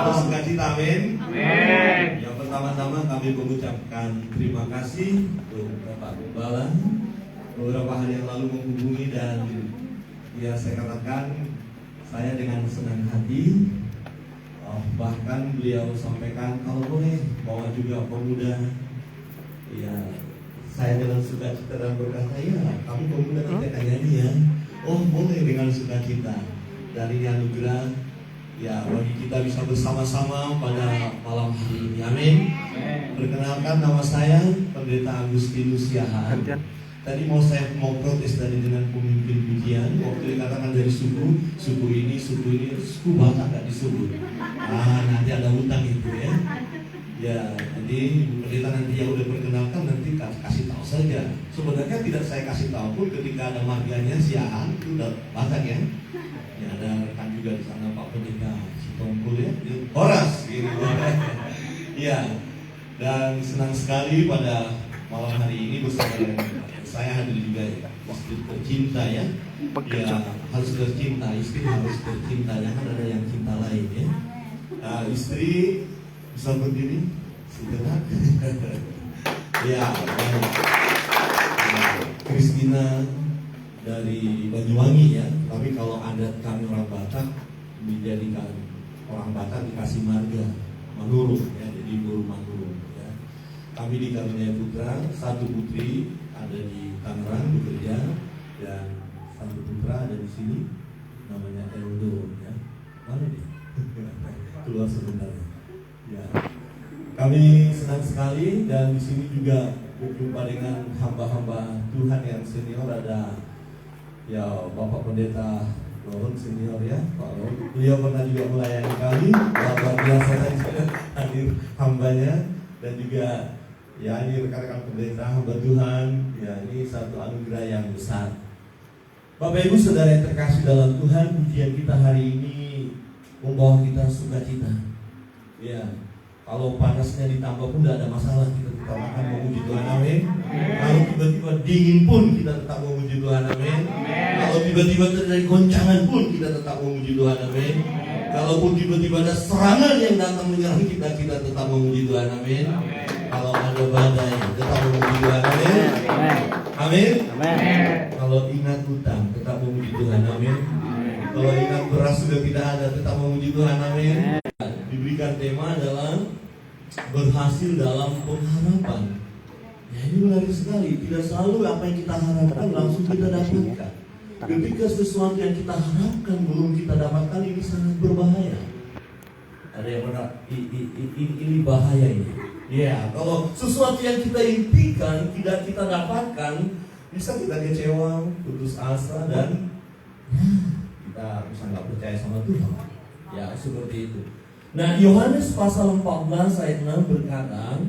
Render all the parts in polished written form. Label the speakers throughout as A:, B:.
A: bersukacita, amin.
B: Amin.
A: Yang pertama-tama kami mengucapkan terima kasih untuk Bapak Gembala. Beberapa hari yang lalu menghubungi dan ya saya katakan saya dengan senang hati. Bahkan beliau sampaikan kalau boleh bawa juga pemuda. Ya, saya dengan sukacita dan berkata ya kami pemuda nanti akan nyanyi ya. Oh boleh dengan sukacita. Dari anugerah ya bagi kita bisa bersama-sama pada malam hari ini, amin. Perkenalkan nama saya Pendeta Agustinus Yahan. Tadi saya mau protes tadi dengan pemimpin pujian waktu dikatakan dari suku ini, suku Batak nggak disebut. Nanti ada hutang itu ya. Ya, jadi pendeta nanti yang udah perkenalkan nanti kasih tahu saja. Sebenarnya tidak saya kasih tahu pun ketika ada marganya Yahan itu udah Batak ya. Ya ada rekan juga di sana Pak Pendeta Sitongkul ya, Horas gitu. Ya, dan senang sekali pada malam hari ini bersama dengan saya hadir juga ya, istri tercinta ya. Ya harus tercinta, istri harus tercinta, jangan ada yang cinta lain ya. Istri bisa berdiri sejenak. Ya, Kristina dari Banyuwangi ya. Tapi kalau adat kami orang Batak dijadikan orang Batak dikasih marga Manurung ya, jadi guru Manurung ya. Kami dikaruniai putra, satu putri ada di Tangerang bekerja dan satu putra ada di sini namanya Eldo ya. Mana dia? Keluar sebentar ya. Kami senang sekali dan di sini juga berjumpa dengan hamba-hamba Tuhan yang senior. Ada ya Bapak Pendeta Rohon senior ya, Pak Rohon. Beliau pernah juga melayani kami, luar biasa hadir hambanya dan juga ya ini rekan-rekan pendeta hamba Tuhan. Ya ini satu anugerah yang besar. Bapak Ibu Saudara yang terkasih dalam Tuhan, pujian kita hari ini membawa kita sukacita. Ya, kalau panasnya ditambah pun tidak ada masalah, kita tetap akan memuji Tuhan, amin. Kalau tiba-tiba dingin pun kita tetap memuji Tuhan, amin. Kalau tiba-tiba terjadi goncangan pun kita tetap memuji Tuhan, amin. Kalaupun tiba-tiba ada serangan yang datang menyerang kita, kita tetap memuji Tuhan, amin. Kalau ada badai, tetap memuji Tuhan, amin. Amin. Kalau ingat hutang, tetap memuji Tuhan, amin. Kalau ingat beras sudah tidak ada, tetap memuji Tuhan, amin. Diberikan tema adalah berhasil dalam pengharapan. Ya ini menarik sekali. Tidak selalu apa yang kita harapkan langsung kita dapatkan. Ketika sesuatu yang kita harapkan belum kita dapatkan, ini sangat berbahaya. Ada yang benar, ini bahaya ini. Ya, kalau sesuatu yang kita impikan tidak kita dapatkan, bisa kita kecewa, putus asa dan kita bisa nggak percaya sama Tuhan. Ya seperti itu. Nah, Yohanes pasal 14 ayat 6 berkata,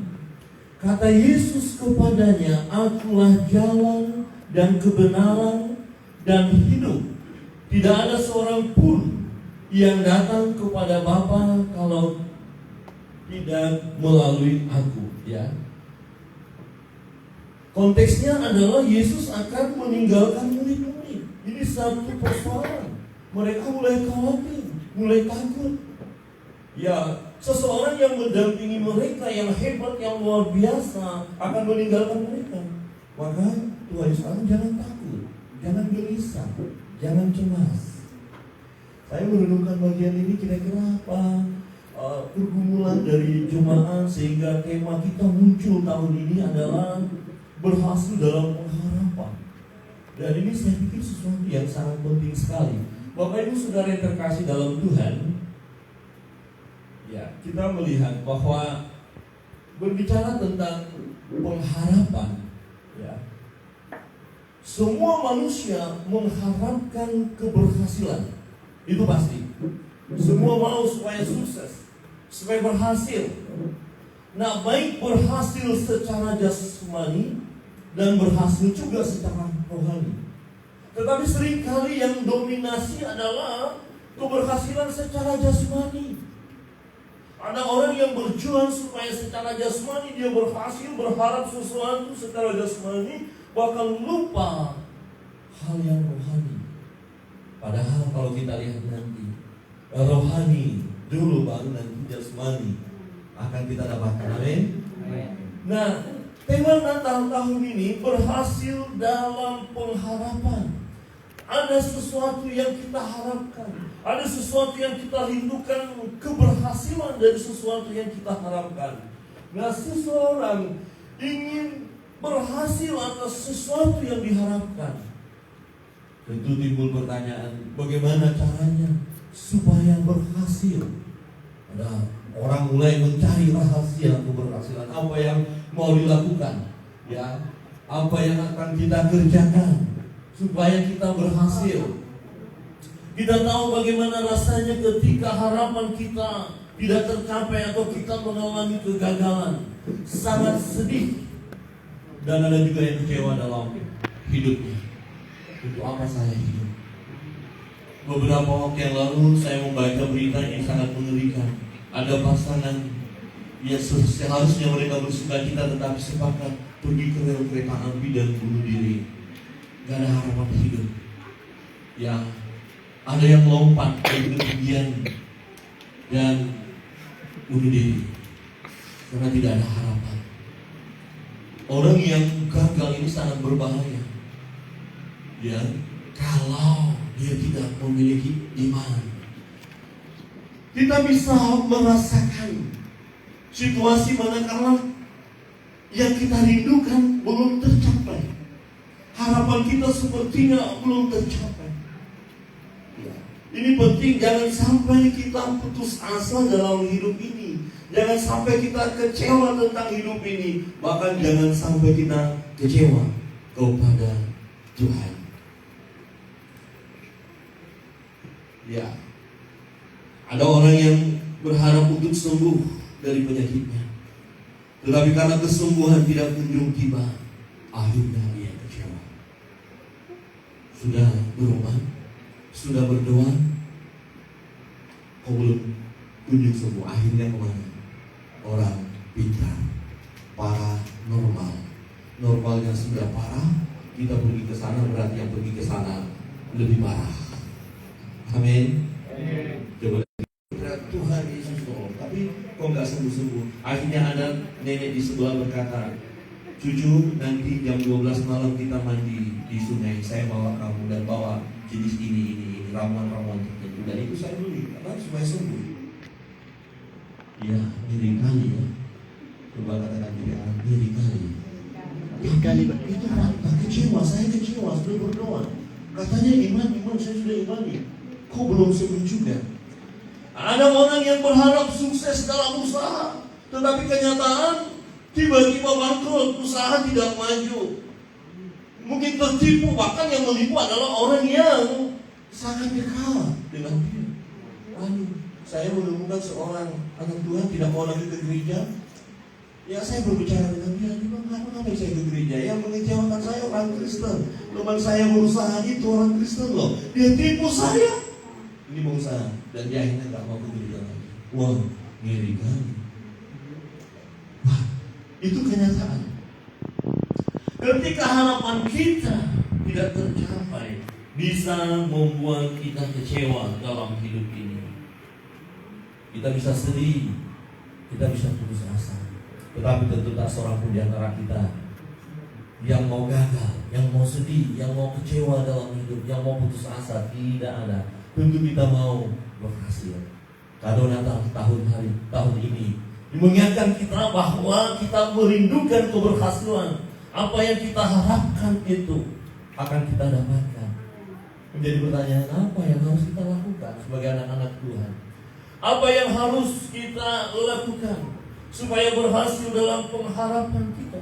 A: kata Yesus kepadanya, akulah jalan dan kebenaran dan hidup. Tidak ada seorang pun yang datang kepada Bapa kalau tidak melalui aku. Ya. Konteksnya adalah Yesus akan meninggalkan murid-murid. Ini satu persoalan. Mereka mulai khawatir, mulai takut. Ya, seseorang yang mendampingi mereka yang hebat, yang luar biasa akan meninggalkan mereka. Maka Tuhan Yesus jangan takut, jangan gelisah, jangan cemas. Saya merenungkan bagian ini kira-kira apa pergumulan dari jemaat sehingga tema kita muncul tahun ini adalah berhasil dalam pengharapan. Dan ini saya pikir sesuatu yang sangat penting sekali. Bapak Ibu Saudara yang terkasih dalam Tuhan, ya, kita melihat bahwa berbicara tentang pengharapan, ya, semua manusia mengharapkan keberhasilan. Itu pasti. Semua mau supaya sukses, supaya berhasil. Nah, baik berhasil secara jasmani dan berhasil juga secara rohani. Tetapi seringkali yang dominasi adalah keberhasilan secara jasmani. Ada orang yang berjuang supaya secara jasmani dia berhasil, berharap sesuatu secara jasmani, bahkan lupa hal yang rohani. Padahal kalau kita lihat nanti, rohani dulu, baru nanti jasmani akan kita dapatkan. Amin. Nah, tema Natal tahun ini berhasil dalam pengharapan. Ada sesuatu yang kita harapkan, ada sesuatu yang kita rindukan, keberhasilan dari sesuatu yang kita harapkan. Nah, seseorang ingin berhasil atas sesuatu yang diharapkan. Tentu timbul pertanyaan, bagaimana caranya supaya berhasil? Ada orang mulai mencari rahasia keberhasilan, apa yang mau dilakukan, ya, apa yang akan kita kerjakan supaya kita berhasil. Kita tahu bagaimana rasanya ketika harapan kita tidak tercapai atau kita mengalami kegagalan. Sangat sedih. Dan ada juga yang kecewa dalam hidupnya. Untuk apa saya hidup? Beberapa waktu yang lalu saya membaca berita yang sangat mengerikan. Ada pasangan yang seharusnya mereka bersukacita tetapi sepakat pergi ke rel kereta api dan bunuh diri. Gak ada harapan hidup. Ya, ada yang lompat dari ketinggian dan bunuh diri karena tidak ada harapan. Orang yang gagal ini sangat berbahaya. Ya, kalau dia tidak memiliki iman. Kita bisa merasakan situasi manakala yang kita rindukan belum tercapai. Harapan kita sepertinya belum tercapai. Ya. Ini penting, jangan sampai kita putus asa dalam hidup ini. Jangan sampai kita kecewa tentang hidup ini. Bahkan jangan sampai kita kecewa kepada Tuhan. Ya, ada orang yang berharap untuk sembuh dari penyakitnya, tetapi karena kesembuhan tidak kunjung tiba, akhirnya dia kecewa. Sudah berobat, sudah berdoa, kok belum kunjung sembuh. Akhirnya kemana? Orang pintar, paranormal. Normalnya sudah parah, kita pergi ke sana, berarti yang pergi ke sana lebih parah. Amin. Coba Tuhan Yesus tolong, tapi kok nggak sembuh-sembuh. Akhirnya ada nenek di sebelah berkata, cucu, nanti jam 12 malam kita mandi di sungai. Saya bawa kamu dan bawa jenis ini ramuan-ramuan tertentu. Dan itu saya beli karena supaya sembuh. Ya, miring kali ya. Coba katakan diri anak, miring kali. Kali itu fakta. Kecewa, saya kecewa sudah berdoa. Katanya iman, saya sudah imani. Kok belum sembuh juga? Ada orang yang berharap sukses dalam usaha, tetapi kenyataan tiba-tiba bangkrut, usaha tidak maju. Mungkin tertipu, bahkan yang menipu adalah orang yang sangat dekat dengan dia. Saya menemukan seorang anak Tuhan tidak mau lagi ke gereja. Ya, saya berbicara dengan dia, kenapa saya ke gereja? Yang mengecewakan saya orang Kristen. Teman saya berusaha itu orang Kristen loh. Dia tipu saya. Ini berusaha dan dia akhirnya nggak mau ke gereja lagi. Wah, ngeri kali. Wah, itu kenyataan. Ketika harapan kita tidak tercapai, bisa membuat kita kecewa dalam hidup ini. Kita bisa sedih, kita bisa putus asa. Tetapi tentu tak seorang pun di antara kita yang mau gagal, yang mau sedih, yang mau kecewa dalam hidup, yang mau putus asa. Tidak ada. Tentu kita mau berhasil. Kado Natal tahun ini mengingatkan kita bahwa kita merindukan keberhasilan. Apa yang kita harapkan itu akan kita dapatkan. Menjadi pertanyaan, apa yang harus kita lakukan sebagai anak-anak Tuhan? Apa yang harus kita lakukan supaya berhasil dalam pengharapan kita?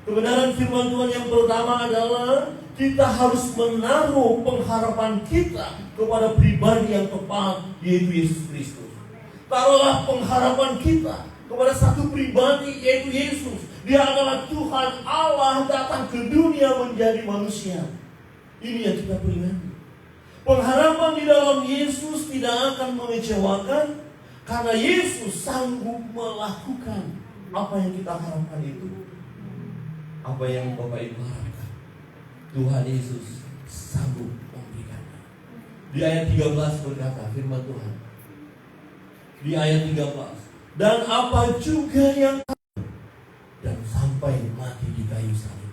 A: Kebenaran firman Tuhan yang pertama adalah kita harus menaruh pengharapan kita kepada pribadi yang tepat, yaitu Yesus Kristus. Taruhlah pengharapan kita kepada satu pribadi, yaitu Yesus. Dia adalah Tuhan Allah datang ke dunia menjadi manusia. Ini yang kita peringati. Pengharapan di dalam Yesus tidak akan mengecewakan, karena Yesus sanggup melakukan apa yang kita harapkan itu. Apa yang Bapak Ibu harapkan, Tuhan Yesus sanggup memberikannya. Di ayat 13 berkata firman Tuhan, Di ayat 13. Dan apa juga yang dan sampai mati di kayu salib.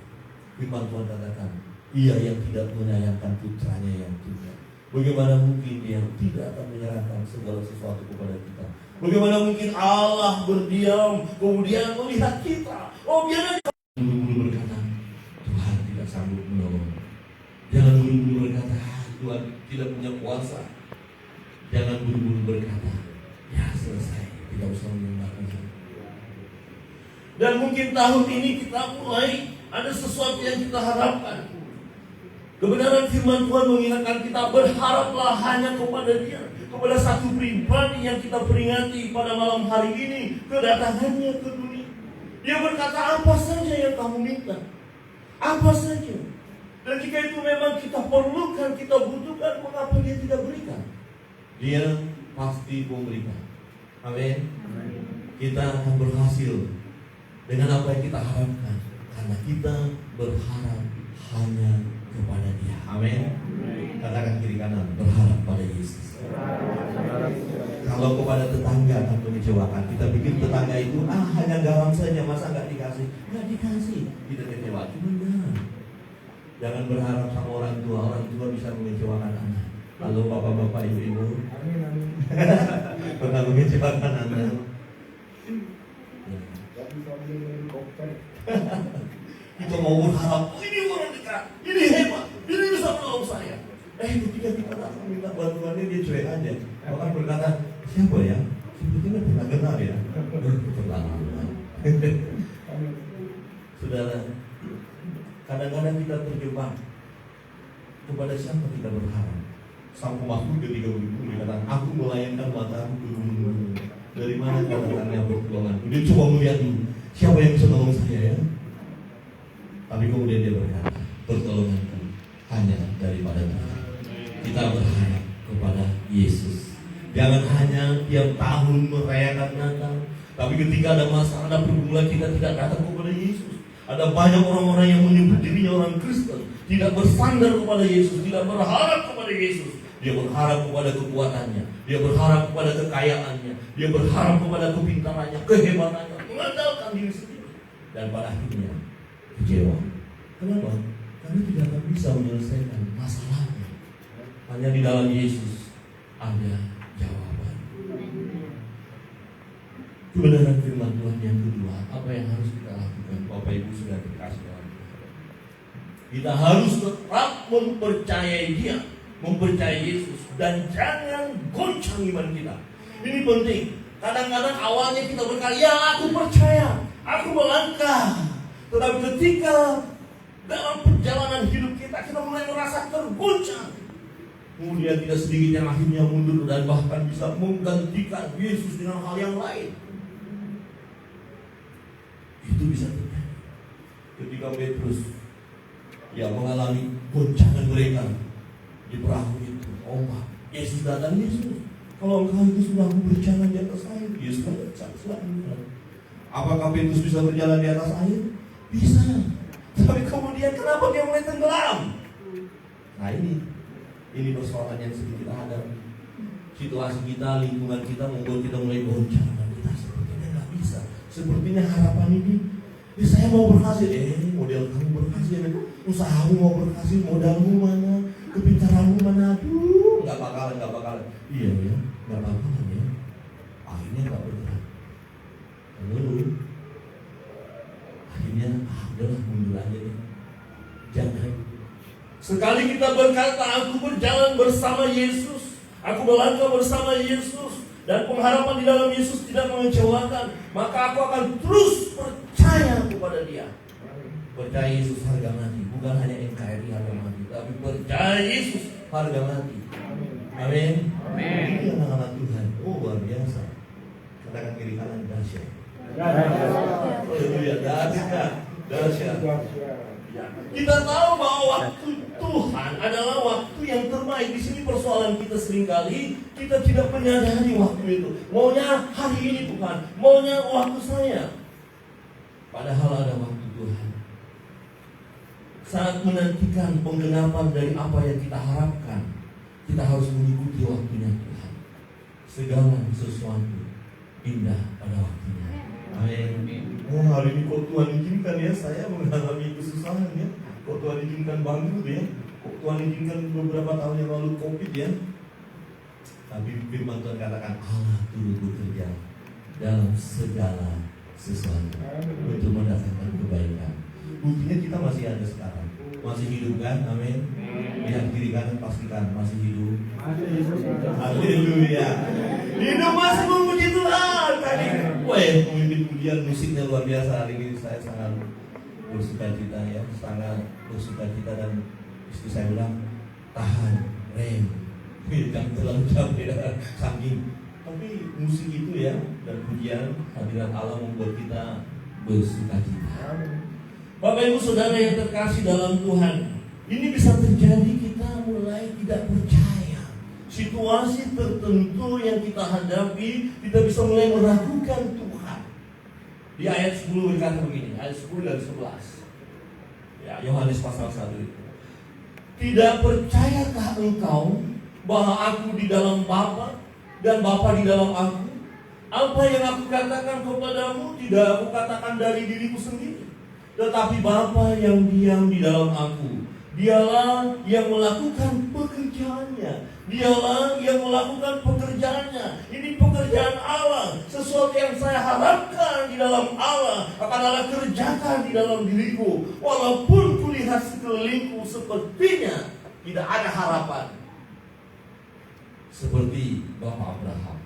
A: Firman Tuhan katakan, ia yang tidak menyayangkan putranya yang tunggal. Bagaimana mungkin dia tidak akan menyerahkan segala sesuatu kepada kita? Bagaimana mungkin Allah berdiam kemudian melihat kita? Oh, biarlah buru-buru berkata, Tuhan tidak sanggup menolong. Jangan buru-buru berkata, Tuhan tidak punya kuasa. Jangan buru-buru berkata, ya selesai, tidak usah menyembahkan saya. Dan mungkin tahun ini kita mulai ada sesuatu yang kita harapkan. Kebenaran firman Tuhan mengingatkan kita, berharaplah hanya kepada Dia, kepada satu pribadi yang kita peringati pada malam hari ini, kedatangannya ke dunia. Dia berkata, apa saja yang kamu minta, apa saja. Dan jika itu memang kita perlukan, kita butuhkan, mengapa Dia tidak berikan? Dia pasti memberikan. Amin. Kita akan berhasil dengan apa yang kita harapkan, karena kita berharap hanya kepada Dia. Amin. Katakan kiri kanan, berharap pada Yesus. Kalau kepada tetangga akan mengecewakan, kita pikir tetangga itu hanya garam saja, masa nggak dikasih? Nggak dikasih, kita kecewa. Cuma jangan berharap sama orang tua bisa mengecewakan anak. Lalu bapak-bapak, ibu-ibu, pernah mengecewakan anak. Kita mau berharap, ini orang dekat, ini hebat, ini bisa menolong saya. Ketika kita datang minta bantuannya, dia cuek aja. Bahkan berkata, siapa ya? Sebetulnya pernah kenal ya. Terlalu. Saudara, kadang-kadang kita terjebak kepada siapa kita berharap. Sang pemakhluk ketika berbumi katakan, aku melayangkan mataku ke gunung. Dari mana datangnya pertolongan? Dia coba melihat dulu, siapa yang bisa nolong saya ya? Tapi kemudian dia berkata, pertolonganku hanya daripada Tuhan. Kita berharap kepada Yesus. Jangan hanya tiap tahun merayakan Natal, tapi ketika ada masalah, ada pergumulan, kita tidak datang kepada Yesus. Ada banyak orang-orang yang menyebut dirinya orang Kristen, tidak bersandar kepada Yesus, tidak berharap kepada Yesus. Dia berharap kepada kekuatannya, dia berharap kepada kekayaannya, dia berharap kepada kepintarannya, kehebatannya, mengandalkan diri sendiri. Dan pada akhirnya kecewa. Kenapa? Karena tidak akan bisa menyelesaikan masalahnya. Hanya di dalam Yesus ada jawaban. Kebenaran firman Tuhan yang kedua, apa yang harus kita lakukan? Bapak Ibu sudah dikasih Tuhan. Kita harus tetap mempercayai Dia, mempercayai Yesus, dan jangan goncang iman kita. Ini penting. Kadang-kadang awalnya kita berkata, ya aku percaya, aku melangkah. Tetapi ketika dalam perjalanan hidup kita mulai merasa tergoncang, kemudian tidak sedikit yang akhirnya mundur dan bahkan bisa menggantikan Yesus dengan hal yang lain. Itu bisa terjadi ketika Petrus mengalami goncangan mereka di perahu itu, ombak. Yesus datang, Yesus, kalau engkau itu sudah berjalan di atas air, Yesus berjalan. Apakah Petrus bisa berjalan di atas air? Bisa. Tapi kemudian kenapa dia mulai tenggelam? Nah ini persoalan yang sedikit kita hadapi. Situasi kita, lingkungan kita membuat kita mulai goncang. Kita sepertinya nggak bisa. Sepertinya harapan ini, saya mau berhasil. Model kamu berhasil, usahamu mau berhasil, modalmu mana, kepintaranmu mana? Aduh, nggak bakalan. Iya ya, nggak bakalan ya. Akhirnya nggak bergerak. Lalu akhirnya udahlah mundur aja deh. Jangan. Sekali kita berkata, aku berjalan bersama Yesus, aku melangkah bersama Yesus, dan pengharapan di dalam Yesus tidak mengecewakan, maka aku akan terus percaya kepada Dia. Percaya Yesus harga mati, bukan hanya NKRI harga mati, tapi percaya Yesus harga mati. Amin. Ini anak-anak Tuhan, luar biasa. Katakan kiri kanan, dahsyat. Dahsyat. Kita tahu bahwa waktu Tuhan adalah waktu yang terbaik. Di sini persoalan kita seringkali kita tidak menyadari waktu itu. Maunya hari ini Tuhan, maunya waktu saya. Padahal ada waktu Tuhan. Saat menantikan penggenapan dari apa yang kita harapkan, kita harus mengikuti waktunya Tuhan. segala sesuatu indah pada waktunya. Amin. Oh, hari ini kok Tuhan izinkan ya saya mengalami kesusahan ya. Kok Tuhan izinkan bangkrut ya. Kok Tuhan izinkan beberapa tahun yang lalu COVID ya. Tapi firman Tuhan katakan Allah turut bekerja dalam segala sesuatu untuk mendatangkan kebaikan. Buktinya kita masih ada sekarang, masih hidup kan? Amin. Yang kiri kanan pastikan masih hidup. Haleluya. Hidup masih memuji Tuhan. Tadi, pemimpin pujian musiknya luar biasa hari ini. Saya sangat bersuka cita ya, sangat bersuka cita, dan istri saya bilang tahan, Ren, jangan terlalu capek ya, saking. Tapi musik itu ya, dan pujian hadirat Allah membuat kita bersuka cita. Bapak Ibu Saudara yang terkasih dalam Tuhan, ini bisa terjadi kita mulai tidak percaya. Situasi tertentu yang kita hadapi, kita bisa mulai meragukan Tuhan. Di ayat 10 berkata begini, ayat 10 dan 11 ya, Yohanes pasal 1 itu. Tidak percayakah engkau bahwa aku di dalam Bapa dan Bapa di dalam aku? Apa yang aku katakan kepadamu tidak aku katakan dari diriku sendiri, tetapi Bapa yang diam di dalam aku, Dialah yang melakukan pekerjaannya. Dialah yang melakukan pekerjaannya. Ini pekerjaan Allah. Sesuatu yang saya harapkan di dalam Allah akan Allah kerjakan di dalam diriku. Walaupun kulihat sekelilingku sepertinya tidak ada harapan. Seperti Bapak Abraham,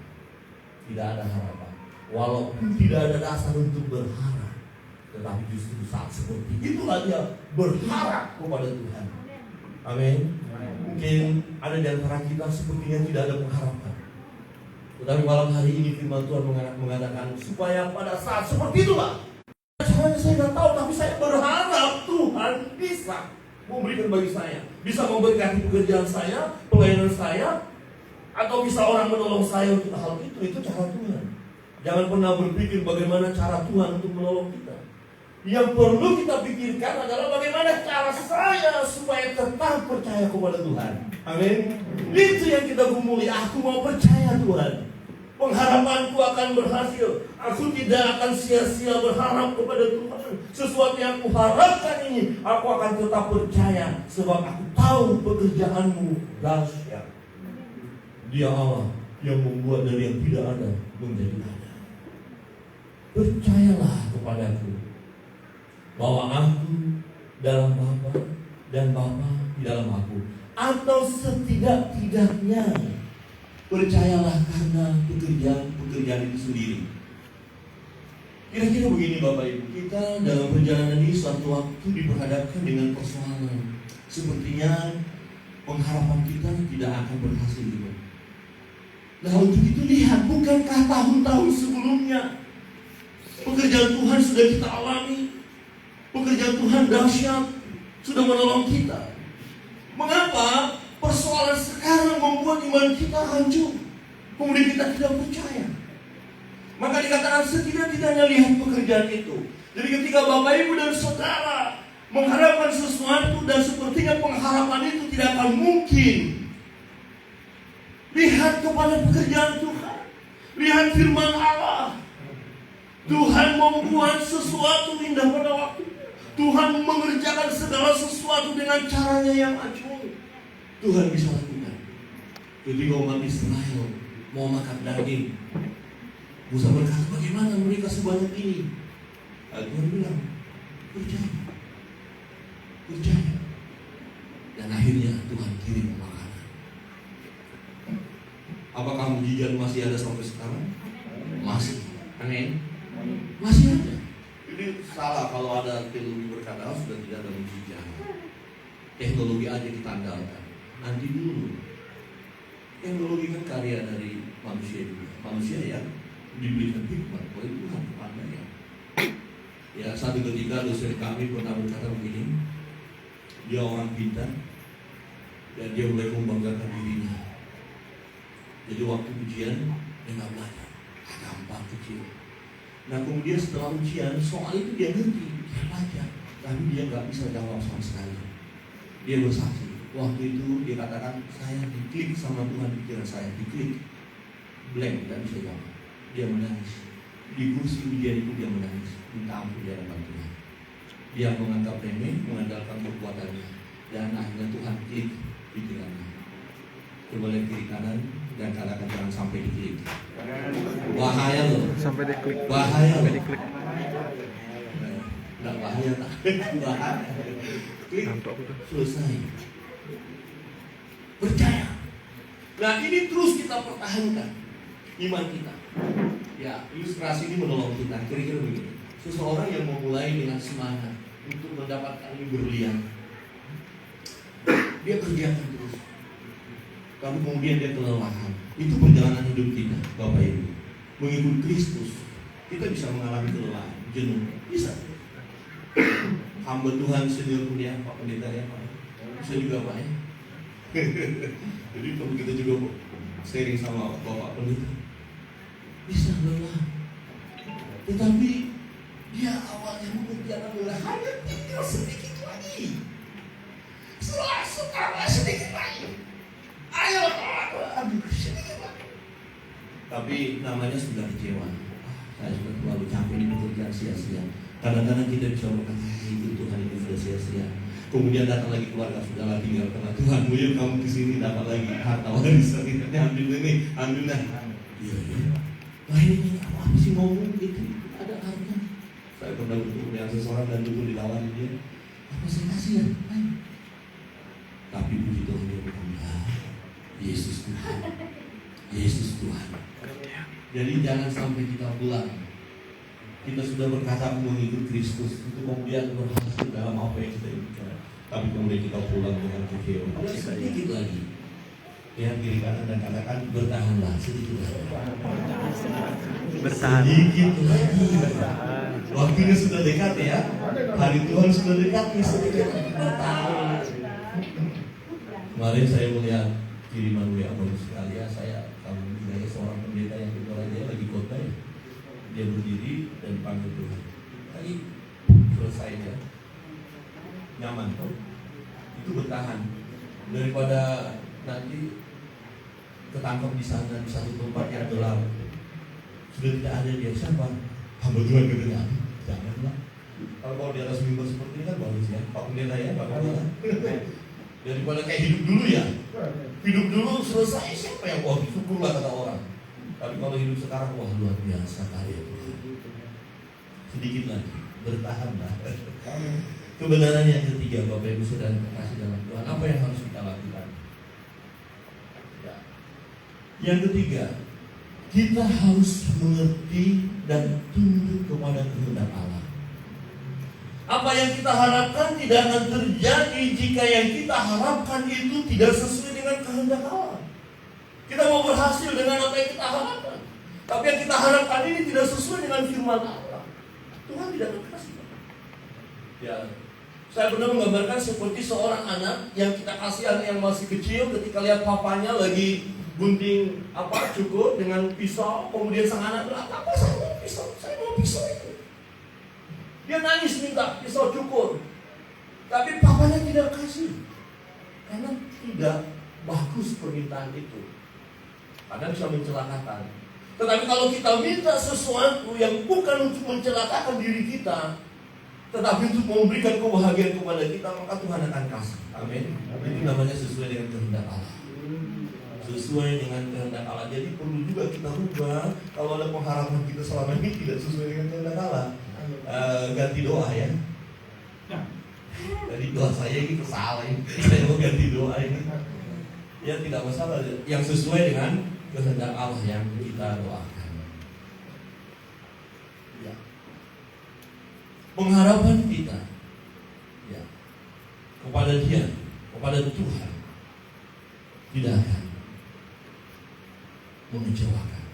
A: tidak ada harapan. Walaupun tidak ada dasar untuk berharap, tetapi justru saat seperti itulah dia berharap kepada Tuhan. Amin. Mungkin ada di antara kita sepertinya tidak ada pengharapan, tetapi malam hari ini firman Tuhan mengatakan supaya pada saat seperti itulah, caranya saya tidak tahu, tapi saya berharap Tuhan bisa memberikan bagi saya, bisa memberkati pekerjaan saya, pelayanan saya, atau bisa orang menolong saya untuk hal itu cara Tuhan. Jangan pernah berpikir bagaimana cara Tuhan untuk menolong kita. Yang perlu kita pikirkan adalah bagaimana cara saya supaya tetap percaya kepada Tuhan. Amin. Itu yang kita gumuli. Aku mau percaya Tuhan. Pengharapanku akan berhasil. Aku tidak akan sia-sia berharap kepada Tuhan. Sesuatu yang aku harapkan ini, aku akan tetap percaya. Sebab aku tahu pekerjaanmu dahsyat. Dia Allah yang membuat dari yang tidak ada menjadi ada. Percayalah kepadaku bahwa aku dalam Bapa dan Bapa di dalam aku. Atau setidak-tidaknya percayalah karena pekerjaan itu sendiri. Kira-kira begini Bapak Ibu, kita dalam perjalanan ini suatu waktu diperhadapkan dengan persoalan. Sepertinya pengharapan kita tidak akan berhasil juga. Nah untuk itu lihat, bukankah tahun-tahun sebelumnya pekerjaan Tuhan sudah kita alami? Pekerjaan Tuhan dahsyat sudah menolong kita. Mengapa persoalan sekarang membuat iman kita hancur, kemudian kita tidak percaya? Maka dikatakan setidak-tidaknya lihat pekerjaan itu. Jadi ketika Bapak Ibu dan Saudara mengharapkan sesuatu dan sepertinya pengharapan itu tidak akan mungkin, lihat kepada pekerjaan Tuhan. Lihat firman Allah. Tuhan membuat sesuatu indah pada waktu. Tuhan mengerjakan segala sesuatu dengan caranya yang ajaib. Tuhan bisa lakukan. Ketika umat Israel mau makan daging, Musa berkata, bagaimana mereka sebanyak ini? Tuhan bilang, percaya. Dan akhirnya Tuhan kirim makanan. Apakah mujizat masih ada sampai sekarang? Masih. Amin. Masih ada. Jadi salah kalau ada teknologi berkata sudah tidak ada mujizat. Teknologi aja kita andalkan. Nanti dulu. Teknologi kan karya dari manusia juga. Manusia yang diberikan hikmat oleh Tuhan kepandaian. Ya, satu ketika dosen kami pernah berkata begini, dia orang pintar dan dia mulai membanggakan dirinya. Jadi waktu ujian dia nggak belajar, gampang kecil. Nah kemudian setelah ujian soal itu dia ngerti, dia belajar, tapi dia nggak bisa jawab sama sekali. Dia bersaksi. Waktu itu dia katakan, saya diklik sama Tuhan, pikiran saya diklik. blank, tidak bisa jawab. Dia menangis. Di kursi ujian itu dia menangis, minta ampun di hadapan Tuhan. Dia menganggap remeh, mengandalkan kekuatannya, dan akhirnya Tuhan klik pikirannya. Coba lihat kiri kanan dan katakan jangan sampai diklik. Bahaya loh.
B: Sampai diklik.
A: Bahaya.
B: Sampai diklik.
A: Nggak bahaya, tak? Bahaya. Klik, selesai. Percaya. Nah ini terus kita pertahankan iman kita. Ya, ilustrasi ini menolong kita. Kira-kira begini. Seseorang yang memulai dengan semangat untuk mendapatkan berlian, dia kerjakan terus. Tapi kemudian dia kelelahan. Itu perjalanan hidup kita, Bapak Ibu. Mengikut Kristus, kita bisa mengalami kelelahan, jenuh. Bisa. Hamba Tuhan senior kuliah, Pak Pendeta ya Pak. Bisa juga Pak ya. Jadi kalau kita juga sharing sama Bapak Pendeta, bisa lelah. Tetapi dia awalnya mengerjakan lelah, hanya tinggal sedikit lagi. Setelah sedikit lagi. Ayo, aduh, sedikit lagi. Tapi namanya sudah kecewa. Saya sudah terlalu capek ini pekerjaan sia-sia. Kadang-kadang kita bisa berkata, itu Tuhan ini sudah sia-sia. Kemudian datang lagi keluarga, sudahlah tinggal karena Tuhan, yuk kamu kesini dapat lagi harta warisan ini, ambil ini, ambil dah. Iya. Nah ini apa sih ngomong gitu? Ada harta. Saya pernah bertemu dengan seseorang dan dulu ditawari dia, apa saya kasih ya? Tapi puji Tuhan dia berkata, Yesus Tuhan, Yesus Tuhan. Jadi jangan sampai kita pulang. Kita sudah berkata mengikut Kristus, itu kemudian berhasil dalam apa yang kita inginkan. Tapi kemudian kita pulang dengan kecewa. Sedikit lagi. Lihat kiri kanan dan katakan bertahanlah sedikit lagi.
B: Bertahan.
A: Sedikit lagi. Waktunya sudah dekat ya. Hari Tuhan sudah dekat. Sedikit lagi. Bertahan. Kemarin saya melihat kiriman WA bagus sekali ya. Saya seorang pendeta yang kebetulan dia lagi khotbah ya. Dia berdiri dan panggil Tuhan. Tadi selesai ya. Nyaman tuh. Itu bertahan. Daripada nanti ketangkap di sana di satu tempat yang gelap. Sudah tidak ada dia siapa? Hamba Tuhan katanya. Janganlah. Kalau di atas mimbar seperti ini kan bagus ya. Pak Pendeta ya, Pak Pendeta. Daripada kayak hidup dulu ya. Hidup dulu selesai siapa yang wah syukurlah kata orang. Tapi kalau hidup sekarang wah luar biasa karya Tuhan. Sedikit lagi bertahanlah. Kebenaran yang ketiga Bapak Ibu Saudara kasih dalam Tuhan, apa yang harus kita lakukan? Ya. Yang ketiga, kita harus mengerti dan tunduk kepada kehendak Allah. Apa yang kita harapkan tidak akan terjadi jika yang kita harapkan itu tidak sesuai dengan kehendak Allah. Kita mau berhasil dengan apa yang kita harapkan, tapi yang kita harapkan ini tidak sesuai dengan firman Allah. Tuhan tidak berkasih. Ya, saya pernah menggambarkan seperti seorang anak yang kita kasihan yang masih kecil ketika lihat papanya lagi gunting cukur dengan pisau, kemudian sang anak bilang, apa saya mau pisau itu. Dia nangis minta pisau cukur, tapi papanya tidak kasih karena tidak bagus permintaan itu. Kadang bisa mencelakakan. Tetapi kalau kita minta sesuatu yang bukan untuk mencelakakan diri kita, tetapi untuk memberikan kebahagiaan kepada kita, maka Tuhan akan kasih. Amin. Itu namanya sesuai dengan kehendak Allah. Sesuai dengan kehendak Allah. Jadi perlu juga kita rubah. Kalau ada pengharapan kita selama ini tidak sesuai dengan kehendak Allah, ganti doa ya. Jadi doa saya ini salah ini. Saya mau ganti doa ini. Ya tidak masalah. Yang sesuai dengan kehendak Allah yang kita doakan. Ya. Pengharapan kita ya kepada Dia, kepada Tuhan tidak akan mengecewakan.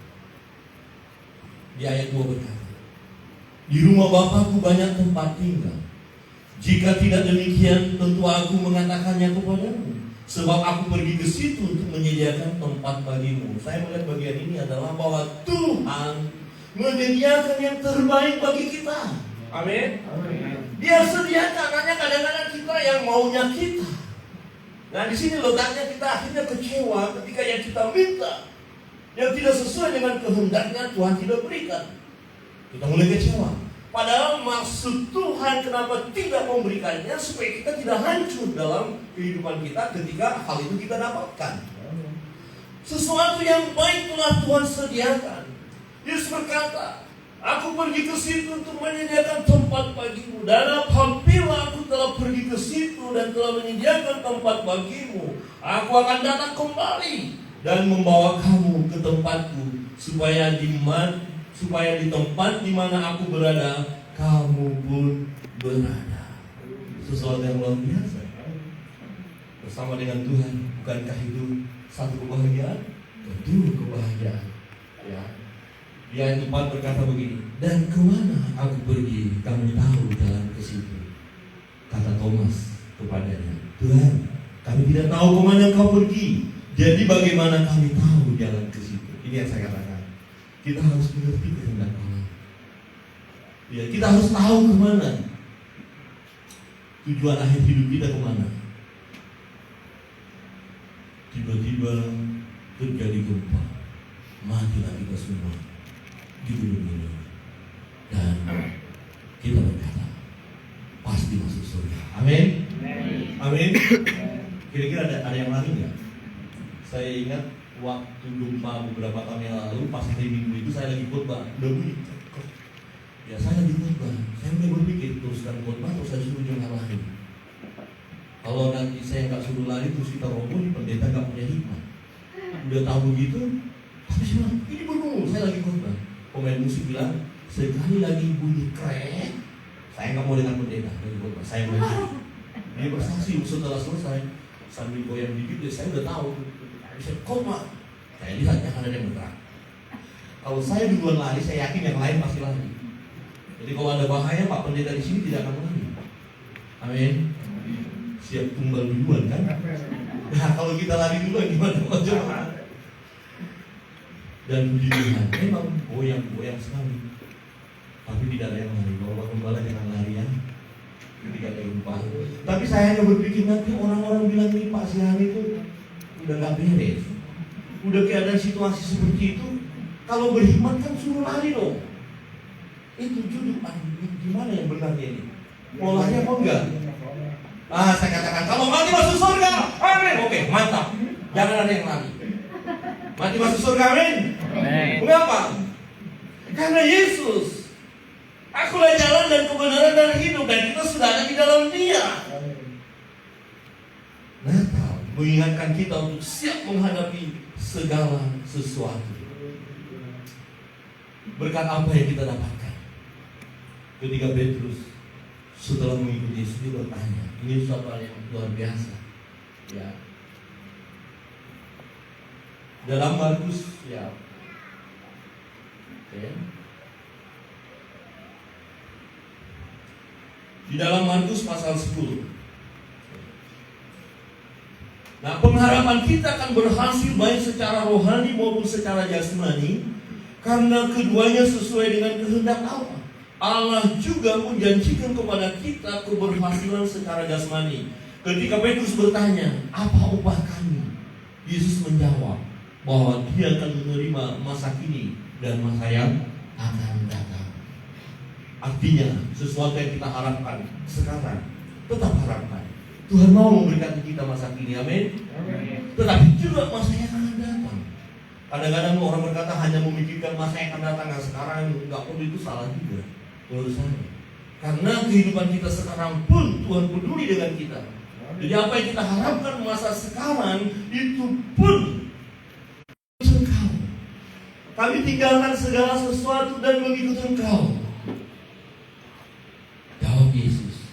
A: Di ayat 2 berkata, di rumah Bapakku banyak tempat tinggal. Jika tidak demikian, tentu aku mengatakannya kepadamu. Sebab aku pergi ke situ untuk menyediakan tempat bagimu. Saya melihat bagian ini adalah bahwa Tuhan menyediakan yang terbaik bagi kita. Amin. Dia sediakan, hanya kadang-kadang kita yang maunya kita. Nah di sini letaknya kita akhirnya kecewa ketika yang kita minta yang tidak sesuai dengan kehendaknya, Tuhan tidak berikan. Kita mulai kecewa. Padahal maksud Tuhan kenapa tidak memberikannya, supaya kita tidak hancur dalam kehidupan kita ketika hal itu kita dapatkan. Sesuatu yang baik telah Tuhan sediakan. Yesus berkata, aku pergi ke situ untuk menyediakan tempat bagimu. Dan apabila aku telah pergi ke situ dan telah menyediakan tempat bagimu, aku akan datang kembali dan membawa kamu ke tempatku, supaya di tempat di mana aku berada, kamu pun berada. Sesuatu yang luar biasa. Bersama dengan Tuhan, bukankah itu satu kebahagiaan? Tentu kebahagiaan. Ya. Dia yang tepat berkata begini, dan kemana aku pergi, kamu tahu jalan ke situ. Kata Thomas kepadanya, Tuhan, kami tidak tahu kemana kau pergi. Jadi bagaimana kami tahu jalan ke situ? Ini yang saya katakan. Kita harus mengerti kehendak Allah. Ya, kita harus tahu kemana tujuan akhir hidup kita kemana. Tiba-tiba terjadi gempa, matilah kita semua di gunung ini, dan kita berkata pasti masuk surga. Amin. Amin. Kira-kira ada yang lari nggak? Saya ingat waktu gempa beberapa tahun yang lalu, pas hari Minggu itu saya lagi khotbah, udah bunyi. Ya saya lagi khotbah, saya mulai berpikir teruskan khotbah atau saya suruh jangan lari. Kalau nanti saya nggak suruh lari terus kita roboh, ini pendeta nggak punya hikmah. Udah tahu begitu, tapi saya bilang ini bergumul, saya lagi khotbah. Pemain musik bilang sekali lagi bunyi krek, saya nggak mau dengan pendeta lagi khotbah, saya mau. Dia bersaksi setelah selesai sambil goyang dikit, saya udah tahu. Saya khotbah, saya lihat yang ada yang bergerak. Kalau saya duluan lari, saya yakin yang lain pasti lari. Jadi kalau ada bahaya, Pak Pendeta di sini tidak akan lari. Amin. Siap tumbal duluan kan? Nah kalau kita lari duluan gimana? Dan puji Tuhan, memang goyang sekali. Tapi tidak ada yang lari. Kalau gembala jangan lari ya. Ketika ada gempa. Tapi saya hanya berpikir nanti orang-orang bilang nih Pak Sihan itu udah gak beres, udah keadaan situasi seperti itu, kalau berhikmat kan suruh lari dong. Itu judul gimana yang benarnya ini? Polanya apa enggak? Saya katakan kalau mati masuk surga, amin. Oke, mantap. Jangan ada yang lari. Mati masuk surga, amin. Mengapa? Karena Yesus, akulah jalan dan kebenaran dan hidup, dan kita sudah ada di dalam Dia. Natal mengingatkan kita untuk siap menghadapi segala sesuatu. Berkat apa yang kita dapatkan? Ketika Petrus setelah mengikuti Yesus, dia bertanya, ini suatu hal yang luar biasa. Ya. Dalam Markus, ya. Oke. Di dalam Markus pasal 10. Nah, pengharapan kita akan berhasil baik secara rohani maupun secara jasmani, karena keduanya sesuai dengan kehendak Allah. Allah juga menjanjikan kepada kita keberhasilan secara jasmani. Ketika Petrus bertanya, apa upah kami? Yesus menjawab bahwa Dia akan menerima masa kini dan masa yang akan datang. Artinya, sesuatu yang kita harapkan sekarang, tetap harapkan. Tuhan mau memberikan kita masa kini, amin. Tetapi juga masa yang akan datang. Kadang-kadang orang berkata hanya memikirkan masa yang akan datang, nah sekarang nggak perlu, itu salah juga menurut saya. Karena kehidupan kita sekarang pun Tuhan peduli dengan kita. Jadi apa yang kita harapkan masa sekarang itu pun Engkau. Kami tinggalkan segala sesuatu dan mengikut Engkau. Jawab Yesus,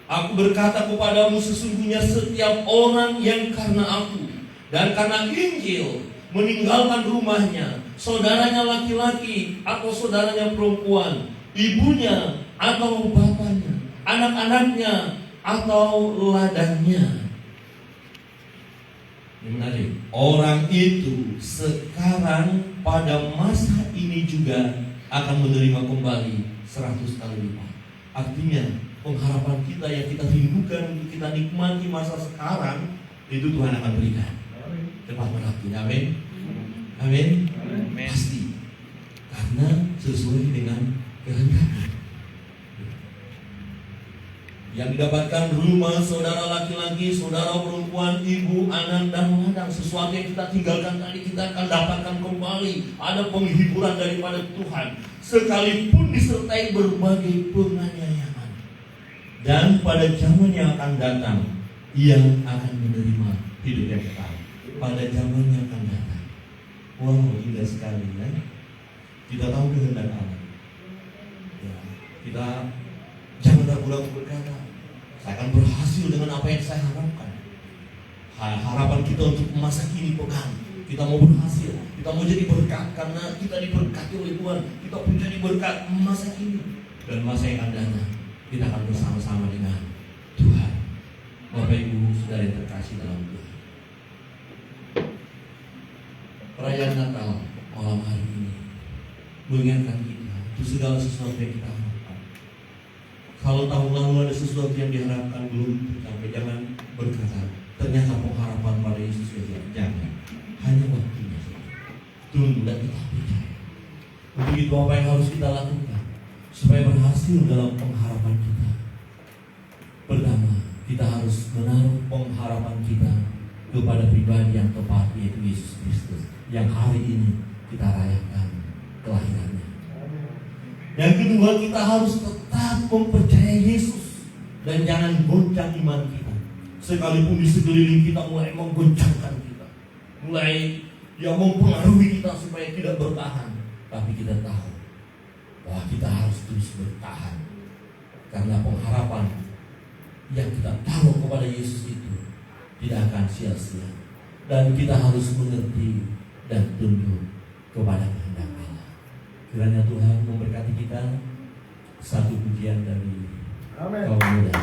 A: aku berkata kepadamu, sesungguhnya setiap orang yang karena aku dan karena Injil meninggalkan rumahnya, saudaranya laki-laki atau saudaranya perempuan, ibunya atau bapaknya, anak-anaknya atau ladangnya. Ini menarik. Orang itu sekarang pada masa ini juga akan menerima kembali 100 kali lipat. Artinya pengharapan kita yang kita rindukan untuk kita nikmati masa sekarang, itu Tuhan akan berikan. Cepat mengerti, amin. Amin.
B: Amin.
A: Pasti. Karena sesuai dengan kehendaknya. Yang didapatkan rumah, saudara laki-laki, saudara perempuan, ibu, anak, dan ladang. Sesuatu yang kita tinggalkan tadi kita akan dapatkan kembali. Ada penghiburan daripada Tuhan, sekalipun disertai berbagai penganiayaan. Dan pada zaman yang akan datang, ia akan menerima hidup yang kekal. Pada zaman yang akan datang. Wow, indah sekali ya. Kita tahu kehendak Allah. Ya, kita jangan ragu-ragu berkata, saya akan berhasil dengan apa yang saya harapkan. Harapan kita untuk masa kini pegang. Kita mau berhasil, kita mau jadi berkat karena kita diberkati oleh Tuhan. Kita pun jadi berkat masa kini dan masa yang akan datang. Kita akan bersama-sama dengan Tuhan. Bapak Ibu saudara yang terkasih dalam Tuhan. Perayaan Natal malam hari ini mengingatkan kita itu segala sesuatu yang kita harapkan. Kalau tahun lalu ada sesuatu yang diharapkan belum sampai, jangan berkata ternyata pengharapan pada Yesus saja. Jangan, hanya waktunya saja. Tunggu dan kita percaya. Untuk itu apa yang harus kita lakukan supaya berhasil dalam pengharapan kita? Pertama, kita harus menaruh pengharapan kita kepada pribadi yang tepat, yaitu Yesus Kristus, yang hari ini kita rayakan kelahirannya. Yang kedua, kita harus tetap mempercayai Yesus dan jangan goncang iman kita. Sekalipun di sekeliling kita mulai menggoncangkan kita, mulai mempengaruhi kita supaya tidak bertahan, tapi kita tahu bahwa kita harus terus bertahan karena pengharapan yang kita taruh kepada Yesus itu tidak akan sia-sia, dan kita harus mengerti dan tunduk kepada kehendak Allah. Kiranya Tuhan memberkati kita. Satu pujian dari kaum muda.